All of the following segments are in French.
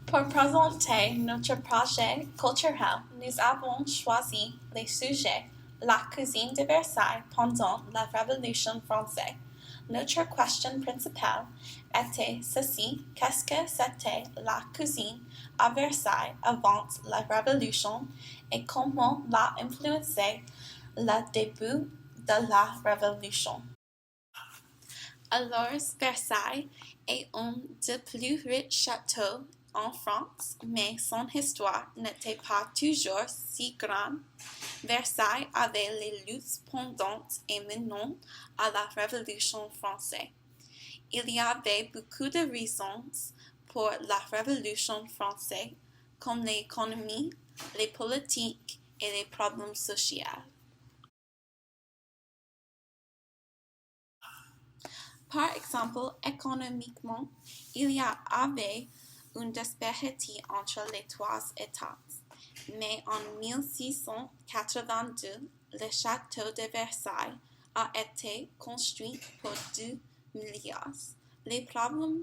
Pour présenter notre projet culturel, nous avons choisi les sujets la cuisine de Versailles pendant la Révolution française. Notre question principale était ceci: qu'est-ce que c'était la cuisine à Versailles avant la Révolution et comment l'a influencé le début de la Révolution? Alors, Versailles est un des plus riches châteaux en France, mais son histoire n'était pas toujours si grande. Versailles avait les luttes pendantes et menant à la Révolution française. Il y avait beaucoup de raisons pour la Révolution française, comme l'économie, les politiques et les problèmes sociaux. Par exemple, économiquement, il y avait une disparité entre les trois États. Mais en 1682, le château de Versailles a été construit pour 2 milliards. Les problèmes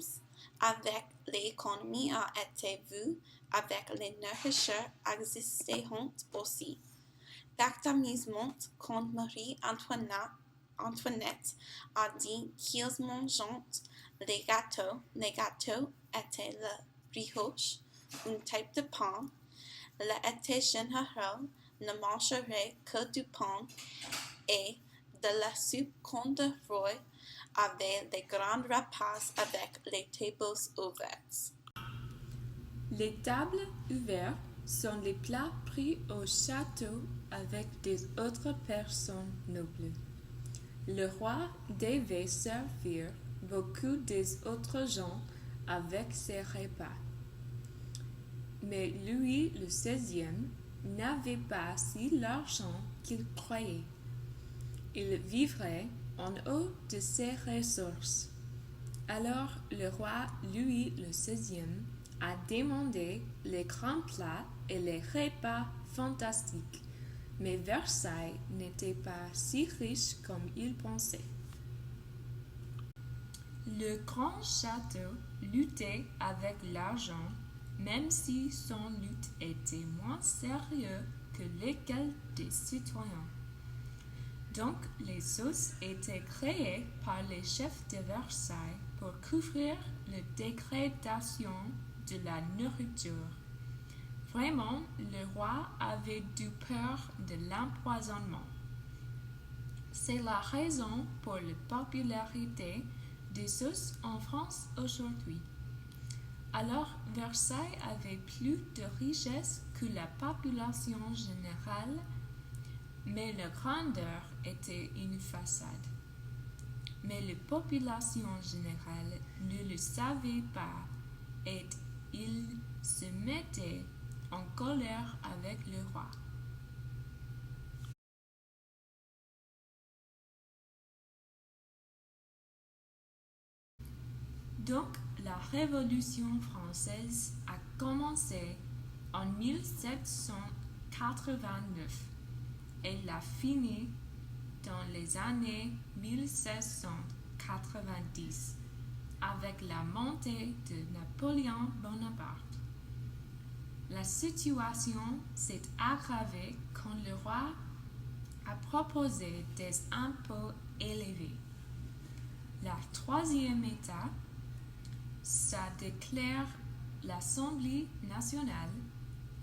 avec l'économie ont été vus avec les nourritures existantes aussi. Factimisement, quand Marie-Antoinette a dit qu'ils mangeaient les gâteaux étaient la brioche, une type de pain. L'été général ne mangerait que du pain et de la soupe quand le roi avait les grands repas avec les tables ouvertes. Les tables ouvertes sont les plats pris au château avec des autres personnes nobles. Le roi devait servir beaucoup des autres gens avec ses repas. Mais Louis XVI n'avait pas si l'argent qu'il croyait. Il vivrait en haut de ses ressources. Alors le roi Louis XVI a demandé les grands plats et les repas fantastiques, mais Versailles n'était pas si riche comme il pensait. Le grand château luttait avec l'argent, même si son lutte était moins sérieuse que celle des citoyens. Donc, les sauces étaient créées par les chefs de Versailles pour couvrir la dégradation de la nourriture. Vraiment, le roi avait du peur de l'empoisonnement. C'est la raison pour la popularité des sauces en France aujourd'hui. Alors, Versailles avait plus de richesse que la population générale, mais la grandeur était une façade. Mais la population générale ne le savait pas et il se mettait en colère avec le roi. Donc, la Révolution française a commencé en 1789. Elle a fini dans les années 1690 avec la montée de Napoléon Bonaparte. La situation s'est aggravée quand le roi a proposé des impôts élevés. La troisième étape, ça déclare l'Assemblée nationale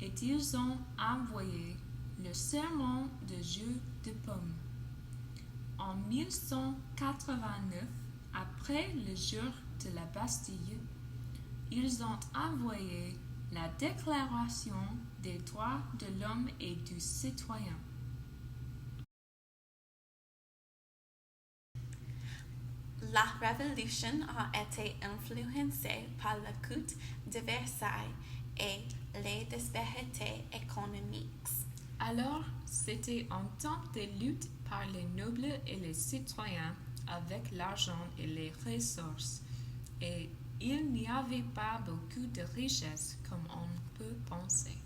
et ils ont envoyé le serment de jeu de paume. En 1189, après le jour de la Bastille, ils ont envoyé la Déclaration des droits de l'homme et du citoyen. La Révolution a été influencée par la cour de Versailles et les disparités économiques. Alors, c'était un temps de lutte par les nobles et les citoyens avec l'argent et les ressources, et il n'y avait pas beaucoup de richesses comme on peut penser.